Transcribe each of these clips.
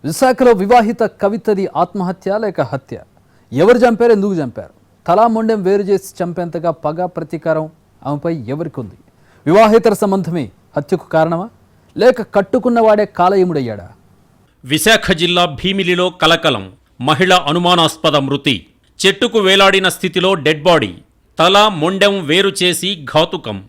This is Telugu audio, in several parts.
విశాఖలో వివాహిత కవితది ఆత్మహత్య లేక హత్య? ఎవరు చంపారు, ఎందుకు చంపారు? తలా మొండెం వేరు చేసి చంపేంతగా పగ ప్రతీకారం ఆమెపై ఎవరికి ఉంది? వివాహేతర సంబంధమే హత్యకు కారణమా లేక కట్టుకున్నవాడే కాలయముడయ్యాడా? విశాఖ జిల్లా భీమిలిలో కలకలం. మహిళ అనుమానాస్పద మృతి. చెట్టుకు వేలాడిన స్థితిలో డెడ్ బాడీ. తల మొండెం వేరు చేసి ఘాతుకం.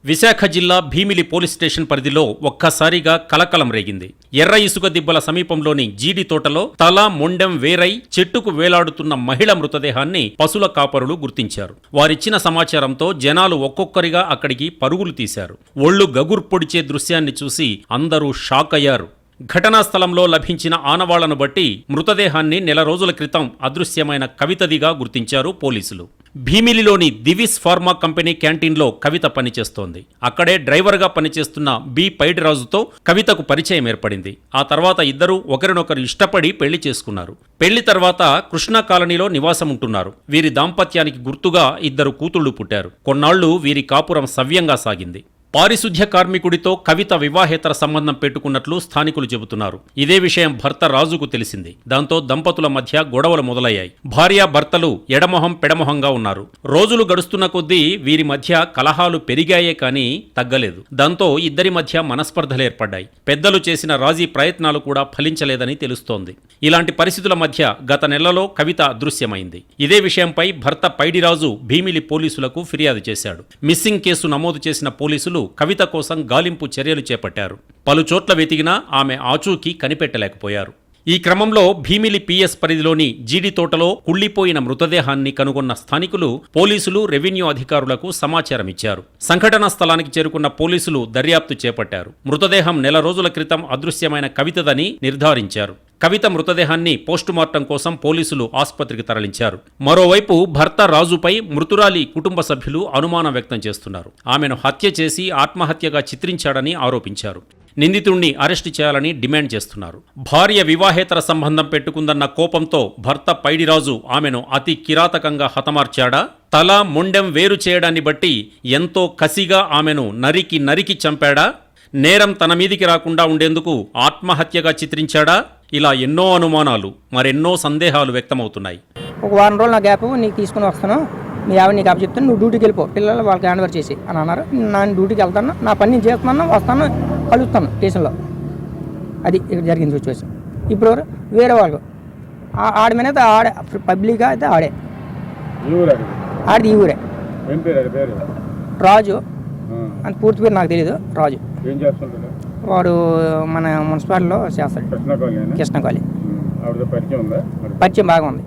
విశాఖ జిల్లా భీమిలి పోలీస్ స్టేషన్ పరిధిలో ఒక్కసారిగా కలకలం రేగింది. ఎర్ర ఇసుక దిబ్బల సమీపంలోని జీడి తోటలో తల మొండెం వేరై చెట్టుకు వేలాడుతున్న మహిళ మృతదేహాన్ని పశుల కాపరులు గుర్తించారు. వారిచ్చిన సమాచారంతో జనాలు ఒక్కొక్కరిగా అక్కడికి పరుగులు తీశారు. ఒళ్లు గగురు పొడిచే దృశ్యాన్ని చూసి అందరూ షాక్ అయ్యారు. ఘటనా స్థలంలో లభించిన ఆనవాళ్లను బట్టి మృతదేహాన్ని నెల రోజుల క్రితం అదృశ్యమైన కవితదిగా గుర్తించారు పోలీసులు. భీమిలిలోని దివిస్ ఫార్మా కంపెనీ క్యాంటీన్లో కవిత పనిచేస్తోంది. అక్కడే డ్రైవర్గా పనిచేస్తున్న బి పైడిరాజుతో కవితకు పరిచయం ఏర్పడింది. ఆ తర్వాత ఇద్దరూ ఒకరినొకరు ఇష్టపడి పెళ్లి చేసుకున్నారు. పెళ్లి తర్వాత కృష్ణా కాలనీలో నివాసం ఉంటున్నారు. వీరి దాంపత్యానికి గుర్తుగా ఇద్దరు కూతుళ్లు పుట్టారు. కొన్నాళ్లు వీరి కాపురం సవ్యంగా సాగింది. పారిశుధ్య కార్మికుడితో కవిత వివాహేతర సంబంధం పెట్టుకున్నట్లు స్థానికులు చెబుతున్నారు. ఇదే విషయం భర్త రాజుకు తెలిసింది. దాంతో దంపతుల మధ్య గొడవలు మొదలయ్యాయి. భార్య భర్తలు ఎడమొహం పెడమొహంగా ఉన్నారు. రోజులు గడుస్తున్న కొద్దీ వీరి మధ్య కలహాలు పెరిగాయే కానీ తగ్గలేదు. దాంతో ఇద్దరి మధ్య మనస్పర్ధలు ఏర్పడ్డాయి. పెద్దలు చేసిన రాజీ ప్రయత్నాలు కూడా ఫలించలేదని తెలుస్తోంది. ఇలాంటి పరిస్థితుల మధ్య గత నెలలో కవిత అదృశ్యమైంది. ఇదే విషయంపై భర్త పైడిరాజు భీమిలి పోలీసులకు ఫిర్యాదు చేశాడు. మిస్సింగ్ కేసు నమోదు చేసిన పోలీసులు కవిత కోసం గాలింపు చర్యలు చేపట్టారు. పలుచోట్ల వెతికినా ఆమె ఆచూకీ కనిపెట్టలేకపోయారు. ఈ క్రమంలో భీమిలి పిఎస్ పరిధిలోని జీడి తోటలో కుళ్లిపోయిన మృతదేహాన్ని కనుగొన్న స్థానికులు పోలీసులు, రెవెన్యూ అధికారులకు సమాచారం ఇచ్చారు. సంఘటనా స్థలానికి చేరుకున్న పోలీసులు దర్యాప్తు చేపట్టారు. మృతదేహం నెల రోజుల క్రితం అదృశ్యమైన కవితదని నిర్ధారించారు. కవిత మృతదేహాన్ని పోస్టుమార్టం కోసం పోలీసులు ఆసుపత్రికి తరలించారు. మరోవైపు భర్త రాజుపై మృతురాలి కుటుంబ సభ్యులు అనుమానం వ్యక్తం చేస్తున్నారు. ఆమెను హత్య చేసి ఆత్మహత్యగా చిత్రించాడని ఆరోపించారు. నిందితుణ్ణి అరెస్టు చేయాలని డిమాండ్ చేస్తున్నారు. భార్య వివాహేతర సంబంధం పెట్టుకుందన్న కోపంతో భర్త పైడిరాజు ఆమెను అతి కిరాతకంగా హతమార్చాడా? తల మొండెం వేరు చేయడాన్ని బట్టి ఎంతో కసిగా ఆమెను నరికి చంపాడా? నేరం తన మీదికి రాకుండా ఉండేందుకు ఆత్మహత్యగా చిత్రించాడా? ఇలా ఎన్నో అనుమానాలు, మరెన్నో సందేహాలు వ్యక్తమవుతున్నాయి. ఒక వారం రోజులు నా గ్యాప్ నీకు తీసుకుని వస్తాను, మీ ఆవిడ నీకు చెప్తాను, నువ్వు డ్యూటీకి వెళ్ళిపో, పిల్లలు వాళ్ళకి హ్యాండ్ ఓవర్ చేసి అని అన్నారు. నేను డ్యూటీకి వెళ్తాను, నా పని నేను చేస్తున్నాను, వస్తాను, కలుస్తాను స్టేషన్లో. అది ఇక్కడ జరిగింది సిచ్యువేషన్. ఇప్పుడు వేరే వాళ్ళు ఆడి మీద ఆడే పబ్లిక్గా అయితే ఆడిది ఈ ఊరే. రాజు అని పూర్తి పేరు నాకు తెలీదు. రాజు వాడు మన మున్సిపాలిటీలో చేస్తాడు. కృష్ణకాళి పరిచయం బాగా ఉంది.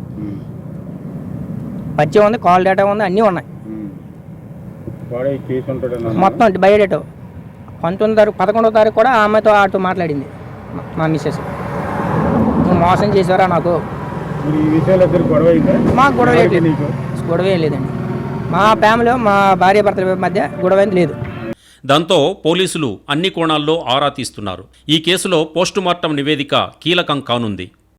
పరిచయం ఉంది, కాల్ డేటా ఉంది, అన్నీ ఉన్నాయి. మొత్తం బయోడేటా 11వ తారీఖు కూడా ఆమెతో ఆటో మాట్లాడింది మా మిస్సెస్. నువ్వు మోసం చేసారా నాకు? మాకు గొడవ ఏం లేదండి. మా ఫ్యామిలీలో మా భార్య భర్తల మధ్య గొడవ లేదు. దాంతో పోలీసులు అన్ని కోణాల్లో ఆరా తీస్తున్నారు. ఈ కేసులో పోస్టుమార్టం నివేదిక కీలకం కానుంది.